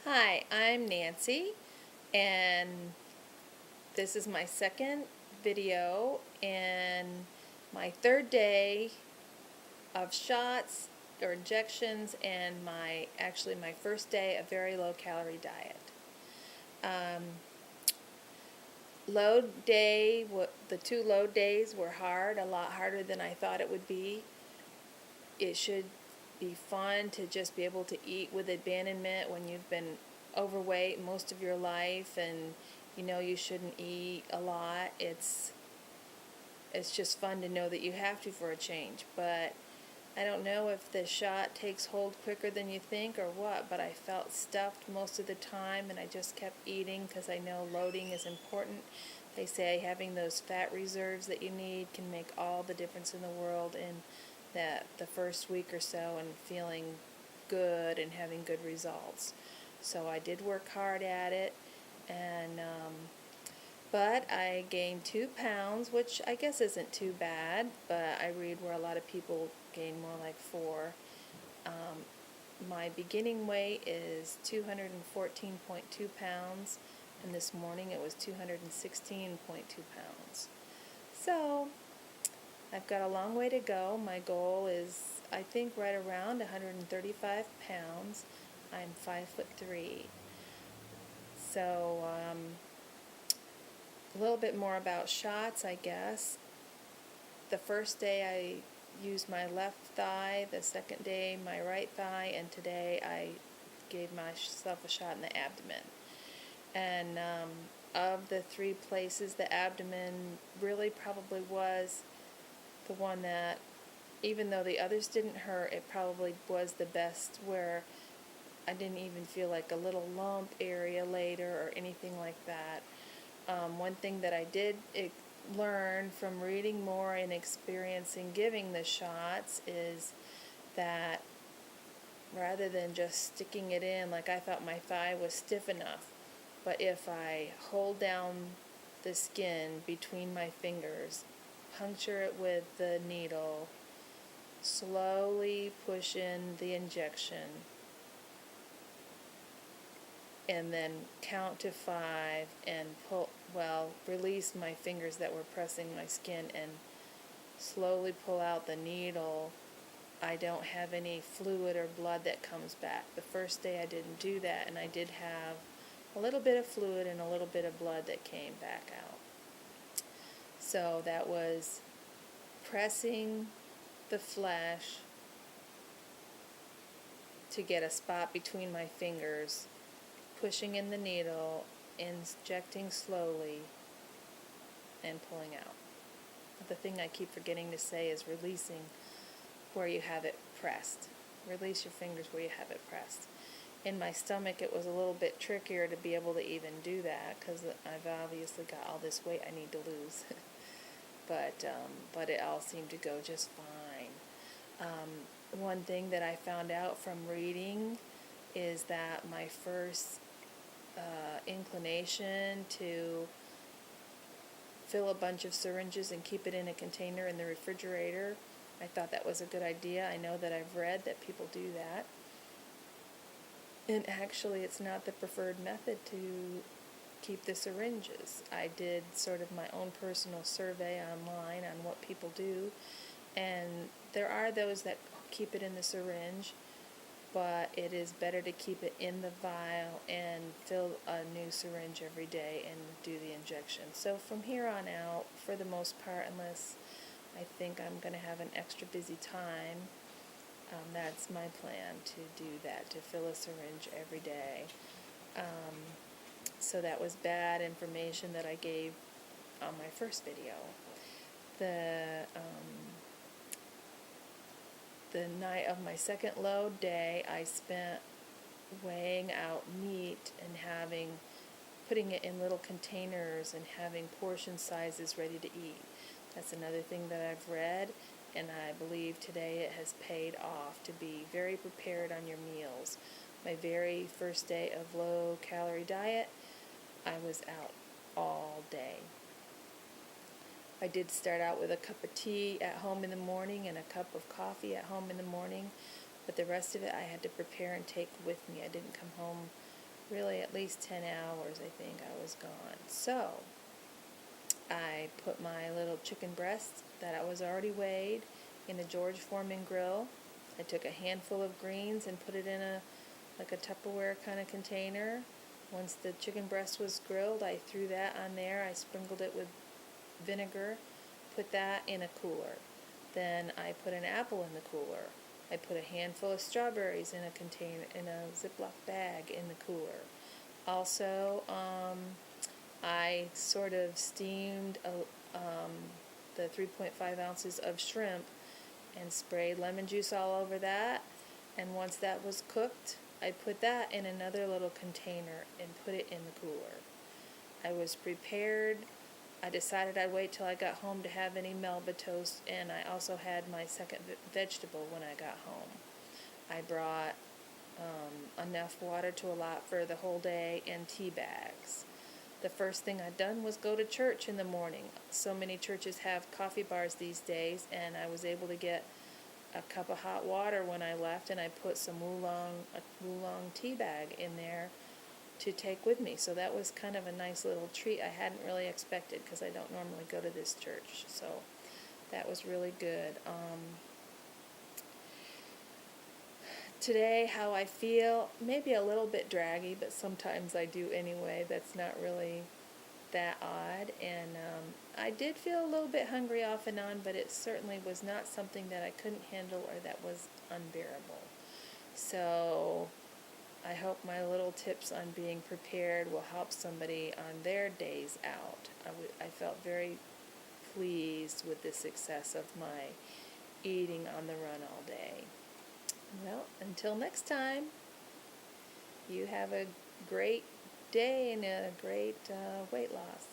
Hi, I'm Nancy, and this is my second video and my third day of shots or injections, and my first day of very low calorie diet. Um, the two load days were hard, a lot harder than I thought it would be. It should be fun to just be able to eat with abandonment when you've been overweight most of your life and you know you shouldn't eat a lot. It's just fun to know that you have to for a change. But I don't know if the shot takes hold quicker than you think or what, but I felt stuffed most of the time and I just kept eating because I know loading is important. They say having those fat reserves that you need can make all the difference in the world in the first week or so, and feeling good and having good results. So I did work hard at it, and but I gained 2 pounds, which I guess isn't too bad, but I read where a lot of people gain more like 4. My beginning weight is 214.2 pounds, and this morning it was 216.2 pounds. So I've got a long way to go. My goal is, I think, right around 135 pounds. I'm 5'3". So a little bit more about shots, I guess. The first day I used my left thigh, the second day my right thigh, and today I gave myself a shot in the abdomen. And of the 3 places, the abdomen really probably was the one that, even though the others didn't hurt, it probably was the best, where I didn't even feel like a little lump area later or anything like that. One thing that I did learn from reading more and experiencing giving the shots is that rather than just sticking it in, like I thought my thigh was stiff enough, but if I hold down the skin between my fingers, puncture it with the needle, slowly push in the injection, and then count to 5 and release my fingers that were pressing my skin and slowly pull out the needle, I don't have any fluid or blood that comes back. The first day I didn't do that, and I did have a little bit of fluid and a little bit of blood that came back out. So that was pressing the flesh to get a spot between my fingers, pushing in the needle, injecting slowly, and pulling out. The thing I keep forgetting to say is releasing where you have it pressed. Release your fingers where you have it pressed. In my stomach, it was a little bit trickier to be able to even do that because I've obviously got all this weight I need to lose. But it all seemed to go just fine. One thing that I found out from reading is that my first inclination to fill a bunch of syringes and keep it in a container in the refrigerator, I thought that was a good idea. I know that I've read that people do that. And actually, it's not the preferred method to keep the syringes. I did sort of my own personal survey online on what people do, and there are those that keep it in the syringe, but it is better to keep it in the vial and fill a new syringe every day and do the injection. So from here on out, for the most part, unless I think I'm going to have an extra busy time, that's my plan, to do that, to fill a syringe every day. So that was bad information that I gave on my first video. The night of my second load day, I spent weighing out meat and putting it in little containers and having portion sizes ready to eat. That's another thing that I've read, and I believe today it has paid off to be very prepared on your meals. My very first day of low-calorie diet, I was out all day. I did start out with a cup of tea at home in the morning and a cup of coffee at home in the morning, but the rest of it I had to prepare and take with me. I didn't come home really at least 10 hours, I think I was gone. So I put my little chicken breast that I was already weighed in the George Foreman grill. I took a handful of greens and put it in a Tupperware kind of container. Once the chicken breast was grilled, I threw that on there. I sprinkled it with vinegar, put that in a cooler. Then I put an apple in the cooler. I put a handful of strawberries in a container, in a Ziploc bag in the cooler. Also, I sort of steamed the 3.5 ounces of shrimp and sprayed lemon juice all over that. And once that was cooked, I put that in another little container and put it in the cooler. I was prepared. I decided I'd wait till I got home to have any Melba toast, and I also had my second vegetable when I got home. I brought enough water to allot for the whole day and tea bags. The first thing I'd done was go to church in the morning. So many churches have coffee bars these days, and I was able to get a cup of hot water when I left, and I put some a oolong tea bag in there to take with me. So that was kind of a nice little treat I hadn't really expected, because I don't normally go to this church. So that was really good. Today, how I feel, maybe a little bit draggy, but sometimes I do anyway. That's not really that odd. And I did feel a little bit hungry off and on, but it certainly was not something that I couldn't handle or that was unbearable. So I hope my little tips on being prepared will help somebody on their days out. I felt very pleased with the success of my eating on the run all day. Well, until next time, you have a great day and a great weight loss.